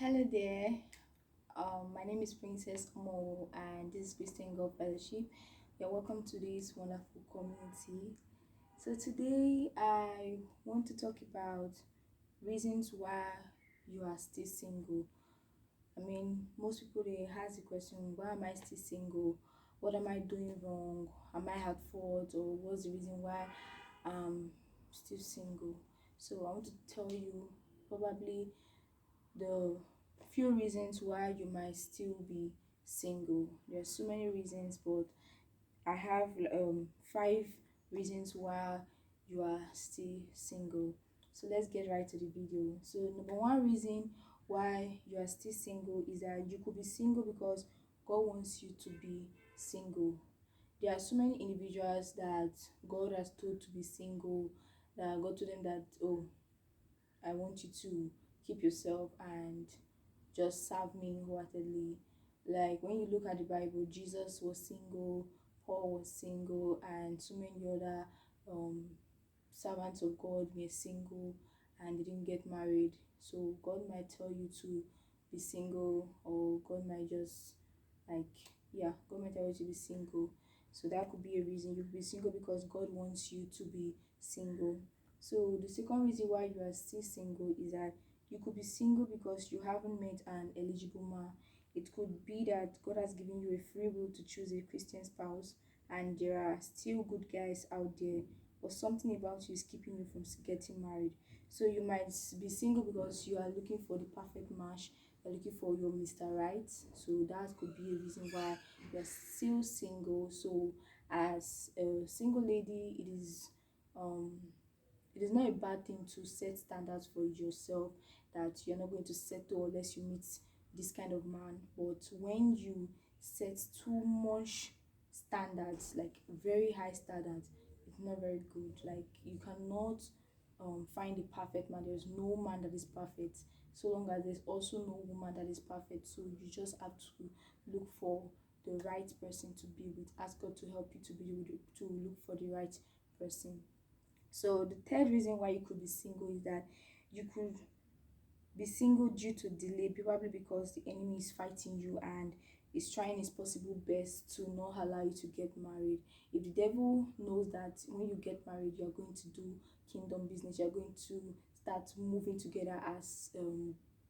Hello there. My name is Princess Mo, and this is Christian God Fellowship. You're welcome to this wonderful community. So today I want to talk about reasons why you are still single. Most people they ask the question, why am I still single? What am I doing wrong? Am I at fault, or what's the reason why I'm still single? So I want to tell you probably the few reasons why you might still be single. There are so many reasons, but I have five reasons why you are still single. So let's get right to the video. So number one reason why you are still single is that you could be single because God wants you to be single. There are so many individuals that God has told to be single, that God told them that, oh, I want you to keep yourself and just serve me wholeheartedly. Like when you look at the Bible, Jesus was single, Paul was single, and so many other um, servants of God were single and they didn't get married. So God might tell you to be single, or God might just like, yeah, God might tell you to be single. So that could be a reason. You could be single because God wants you to be single. So the second reason why you are still single is that you could be single because you haven't met an eligible man. It could be that God has given you a free will to choose a Christian spouse, and there are still good guys out there, but something about you is keeping you from getting married. So you might be single because you are looking for the perfect match, you're looking for your Mr. Right. So that could be a reason why you're still single. So as a single lady, um it is not a bad thing to set standards for yourself, that you're not going to settle unless you meet this kind of man. But when you set too much standards, like very high standards, it's not very good. Like you cannot find the perfect man. There's no man that is perfect, so long as there's also no woman that is perfect. So you just have to look for the right person to be with. Ask God to help you to be with, to look for the right person. So the third reason why you could be single is that you could be single due to delay, probably because the enemy is fighting you and is trying his possible best to not allow you to get married. If the devil knows that when you get married, you're going to do kingdom business, you're going to start moving together as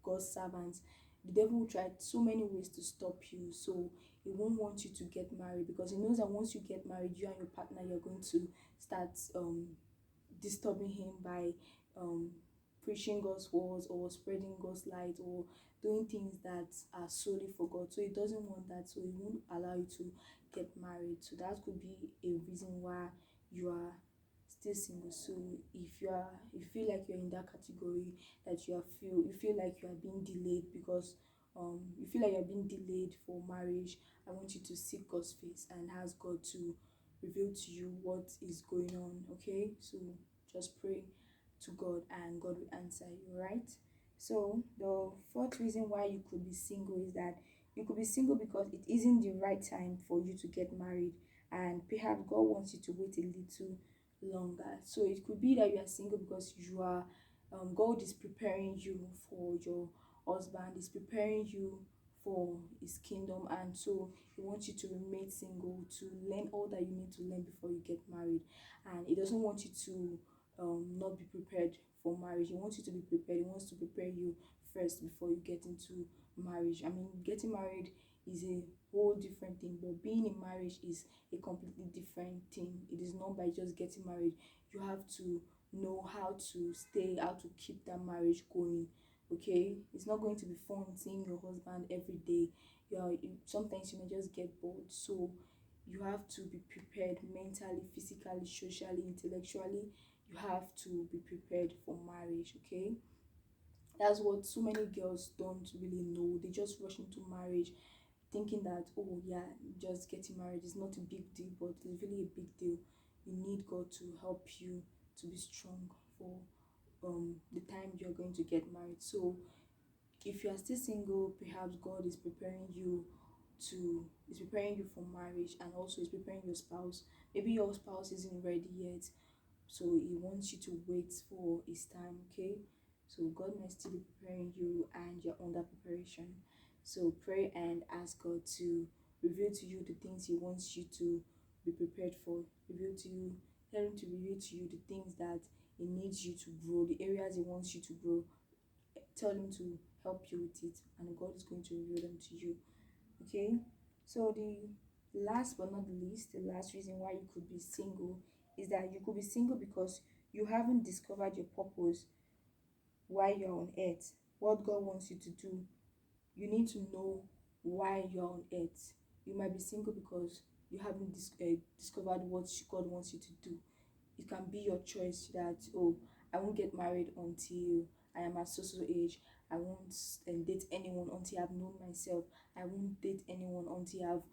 God's servants, the devil will try so many ways to stop you. So he won't want you to get married because he knows that once you get married, you and your partner, you're going to start disturbing him by um, preaching God's words or spreading God's light or doing things that are solely for God. So he doesn't want that, so he won't allow you to get married. So that could be a reason why you are still single. So if you feel like you're in that category, that you feel like you are being delayed because you feel like you're being delayed for marriage, I want you to seek God's face and ask God to reveal to you what is going on. Okay, so just pray to God and God will answer you, right? So the fourth reason why you could be single is that you could be single because it isn't the right time for you to get married, and perhaps God wants you to wait a little longer. So it could be that you are single because you are God is preparing you for your husband, is preparing you for his kingdom, and so he wants you to remain single to learn all that you need to learn before you get married. And he doesn't want you to not be prepared for marriage. He wants you to be prepared. He wants to prepare you first before you get into marriage. Getting married is a whole different thing, but being in marriage is a completely different thing. It is not by just getting married. You have to know how to stay, how to keep that marriage going. Okay, it's not going to be fun seeing your husband every day. Sometimes you may just get bored. So you have to be prepared mentally, physically, socially, intellectually. You have to be prepared for marriage. Okay, that's what so many girls don't really know. They just rush into marriage thinking that, oh yeah, just getting married is not a big deal, but it's really a big deal. You need God to help you to be strong for the time you're going to get married. So if you are still single, perhaps God is preparing you for marriage, and also is preparing your spouse. Maybe your spouse isn't ready yet, so he wants you to wait for his time. Okay, So God might still be preparing you and you're under preparation. So pray and ask God to reveal to you the things He wants you to be prepared for. Reveal to you, tell Him to reveal to you the things that He needs you to grow, the areas He wants you to grow. Tell Him to help you with it, and God is going to reveal them to you. Okay, so the last but not the least, the last reason why you could be single is that you could be single because you haven't discovered your purpose while you're on earth. What God wants you to do, you need to know why you're on earth. You might be single because you haven't discovered what God wants you to do. It can be your choice that, oh, I won't get married until I am at so age. I won't date anyone until I've known myself. I won't date anyone until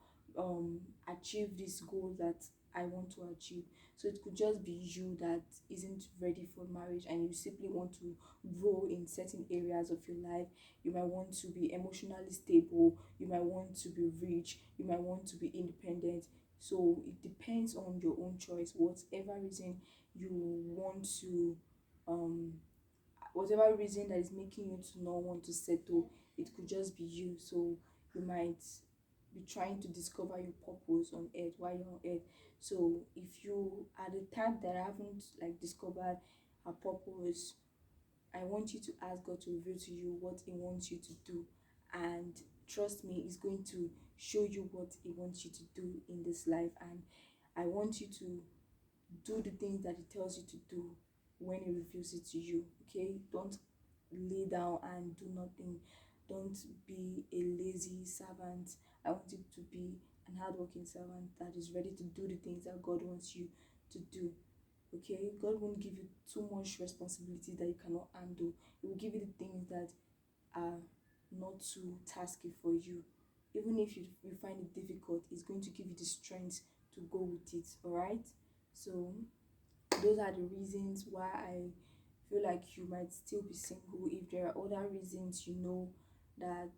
I've achieved this goal that I want to achieve. So it could just be you that isn't ready for marriage and you simply want to grow in certain areas of your life. You might want to be emotionally stable, you might want to be rich, you might want to be independent. So it depends on your own choice. Whatever reason you want to um whatever reason that is making you to not want to settle, it could just be you. So you might be trying to discover your purpose on earth while you're on earth. So if you are the type that haven't like discovered a purpose, I want you to ask God to reveal to you what He wants you to do, and trust me, He's going to show you what He wants you to do in this life. And I want you to do the things that He tells you to do when He reveals it to you. Okay, don't lay down and do nothing. Don't be a lazy servant. I want you to be an hardworking servant that is ready to do the things that God wants you to do. Okay, God won't give you too much responsibility that you cannot handle. He will give you the things that are not too tasky for you. Even if you find it difficult, He's going to give you the strength to go with it. All right, so those are the reasons why I feel like you might still be single. If there are other reasons, that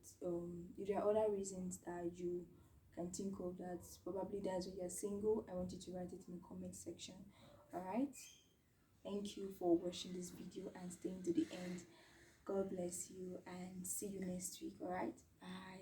if there are other reasons that you can think of, that probably that's why you're single, I want you to write it in the comment section. All right, thank you for watching this video and staying to the end. God bless you and see you next week. All right, bye.